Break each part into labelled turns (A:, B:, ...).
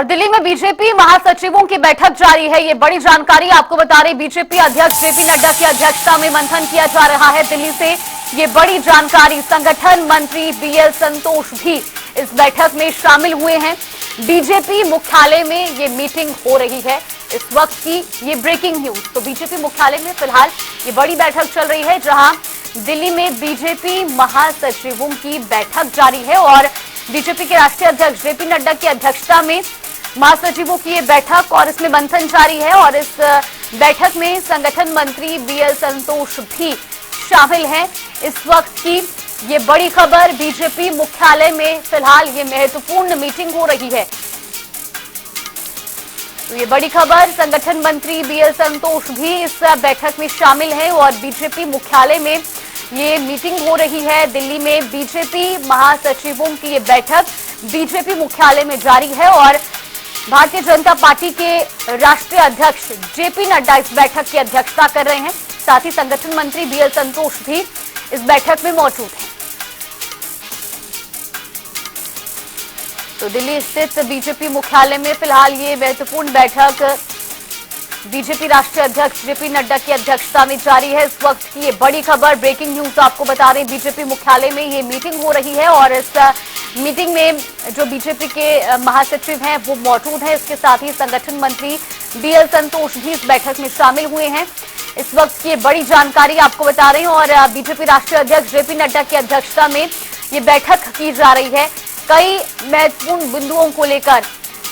A: और दिल्ली में बीजेपी महासचिवों की बैठक जारी है। ये बड़ी जानकारी आपको बता रही, बीजेपी अध्यक्ष जेपी नड्डा की अध्यक्षता में मंथन किया जा रहा है दिल्ली से। ये बड़ी जानकारी, संगठन मंत्री बीएल संतोष भी इस बैठक में शामिल हुए हैं। बीजेपी मुख्यालय में ये मीटिंग हो रही है इस वक्त की, ये ब्रेकिंग न्यूज। तो बीजेपी मुख्यालय में फिलहाल ये बड़ी बैठक चल रही है, जहां दिल्ली में बीजेपी महासचिवों की बैठक जारी है और बीजेपी के राष्ट्रीय अध्यक्ष जेपी नड्डा की अध्यक्षता में महासचिवों की ये बैठक और इसमें मंथन जारी है। और इस बैठक में संगठन मंत्री बीएल संतोष भी शामिल हैं। इस वक्त की ये बड़ी खबर, बीजेपी मुख्यालय में फिलहाल ये महत्वपूर्ण मीटिंग हो रही है। तो ये बड़ी खबर, संगठन मंत्री बीएल संतोष भी इस बैठक में शामिल हैं और बीजेपी मुख्यालय में ये मीटिंग हो रही है। दिल्ली में बीजेपी महासचिवों की ये बैठक बीजेपी मुख्यालय में जारी है और भारतीय जनता पार्टी के राष्ट्रीय अध्यक्ष जेपी नड्डा इस बैठक की अध्यक्षता कर रहे हैं। साथ ही संगठन मंत्री बीएल संतोष भी इस बैठक में मौजूद हैं। तो दिल्ली स्थित बीजेपी मुख्यालय में फिलहाल ये महत्वपूर्ण बैठक बीजेपी राष्ट्रीय अध्यक्ष जेपी नड्डा की अध्यक्षता में जारी है। इस वक्त की ये बड़ी खबर, ब्रेकिंग न्यूज आपको बता रहे हैं, बीजेपी मुख्यालय में ये मीटिंग हो रही है और इस मीटिंग में जो बीजेपी के महासचिव हैं वो मौजूद हैं। इसके साथ ही संगठन मंत्री बीएल संतोष भी इस बैठक में शामिल हुए हैं। इस वक्त की बड़ी जानकारी आपको बता रहे हैं और बीजेपी राष्ट्रीय अध्यक्ष जेपी नड्डा की अध्यक्षता में ये बैठक की जा रही है। कई महत्वपूर्ण बिंदुओं को लेकर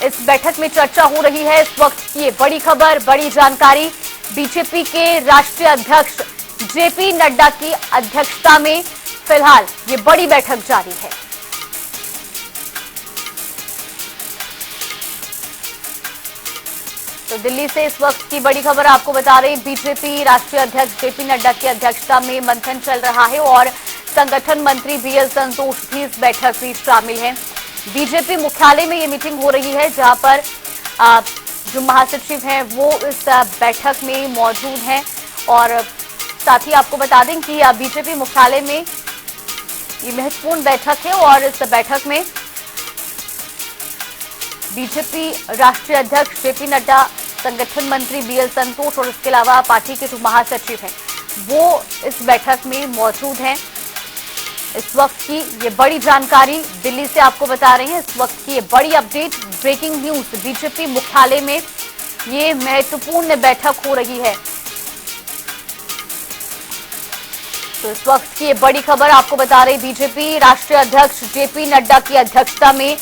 A: इस बैठक में चर्चा हो रही है। इस वक्त की ये बड़ी खबर, बड़ी जानकारी, बीजेपी के राष्ट्रीय अध्यक्ष जेपी नड्डा की अध्यक्षता में फिलहाल ये बड़ी बैठक जारी है। तो दिल्ली से इस वक्त की बड़ी खबर आपको बता रही, बीजेपी राष्ट्रीय अध्यक्ष जेपी नड्डा की अध्यक्षता में मंथन चल रहा है और संगठन मंत्री बीएल संतोष भी इस बैठक में शामिल हैं। बीजेपी मुख्यालय में ये मीटिंग हो रही है, जहां पर जो महासचिव हैं वो इस बैठक में मौजूद हैं। और साथ ही आपको बता दें कि बीजेपी मुख्यालय में ये महत्वपूर्ण बैठक है और इस बैठक में बीजेपी राष्ट्रीय अध्यक्ष जेपी नड्डा, संगठन मंत्री बीएल संतोष और इसके अलावा पार्टी के जो महासचिव हैं वो इस बैठक में मौजूद हैं। इस वक्त की ये बड़ी जानकारी दिल्ली से आपको बता रहे हैं। इस वक्त की ये बड़ी अपडेट, ब्रेकिंग न्यूज, बीजेपी मुख्यालय में ये महत्वपूर्ण बैठक हो रही है। तो इस वक्त की ये बड़ी खबर आपको बता रहे, बीजेपी राष्ट्रीय अध्यक्ष जेपी नड्डा की अध्यक्षता में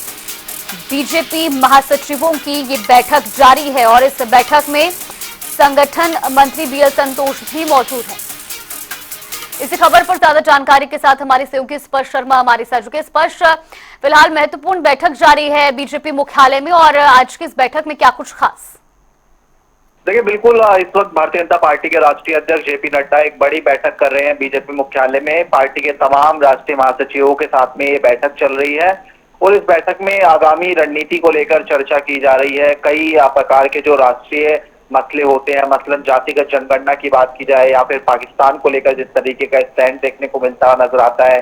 A: बीजेपी महासचिवों की ये बैठक जारी है और इस बैठक में संगठन मंत्री बीएल संतोष भी मौजूद हैं। इसी खबर पर ज्यादा जानकारी के साथ हमारे सहयोगी स्पर्श शर्मा हमारे साथ जुड़े। स्पर्श, फिलहाल महत्वपूर्ण बैठक जारी है बीजेपी मुख्यालय में और आज की इस बैठक में क्या कुछ खास?
B: देखिए, बिल्कुल इस वक्त भारतीय जनता पार्टी के राष्ट्रीय अध्यक्ष जेपी नड्डा एक बड़ी बैठक कर रहे हैं बीजेपी मुख्यालय में। पार्टी के तमाम राष्ट्रीय महासचिवों के साथ में ये बैठक चल रही है और इस बैठक में आगामी रणनीति को लेकर चर्चा की जा रही है। कई प्रकार के जो राष्ट्रीय मसले होते हैं, मसलन जातिगत जनगणना की बात की जाए या फिर पाकिस्तान को लेकर जिस तरीके का स्टैंड देखने को मिलता नजर आता है,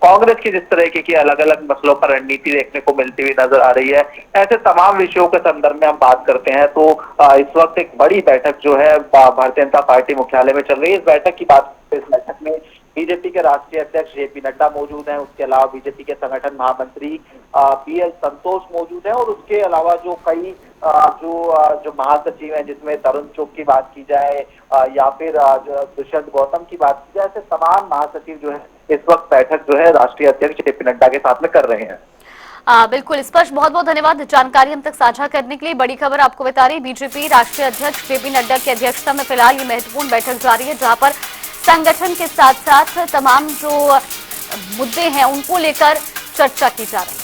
B: कांग्रेस की जिस तरीके की अलग अलग मसलों पर रणनीति देखने को मिलती हुई नजर आ रही है, ऐसे तमाम विषयों के संदर्भ में हम बात करते हैं। तो इस वक्त एक बड़ी बैठक जो है भारतीय जनता पार्टी मुख्यालय में चल रही है। इस बैठक की बात, इस बैठक में बीजेपी के राष्ट्रीय अध्यक्ष जेपी नड्डा मौजूद हैं, उसके अलावा बीजेपी के संगठन महामंत्री बीएल संतोष मौजूद हैं और उसके अलावा जो कई जो महासचिव हैं, जिसमें तरुण चुग की बात की जाए या फिर दुष्यंत गौतम की बात की जाए, ऐसे तमाम महासचिव जो है इस वक्त बैठक जो है राष्ट्रीय अध्यक्ष जेपी नड्डा के साथ में कर रहे हैं।
A: बिल्कुल स्पष्ट, बहुत बहुत धन्यवाद जानकारी हम तक साझा करने के लिए। बड़ी खबर आपको बता रही, बीजेपी राष्ट्रीय अध्यक्ष जेपी नड्डा की अध्यक्षता में फिलहाल ये महत्वपूर्ण बैठक जारी है, जहां पर संगठन के साथ साथ तमाम जो मुद्दे हैं उनको लेकर चर्चा की जा रही है।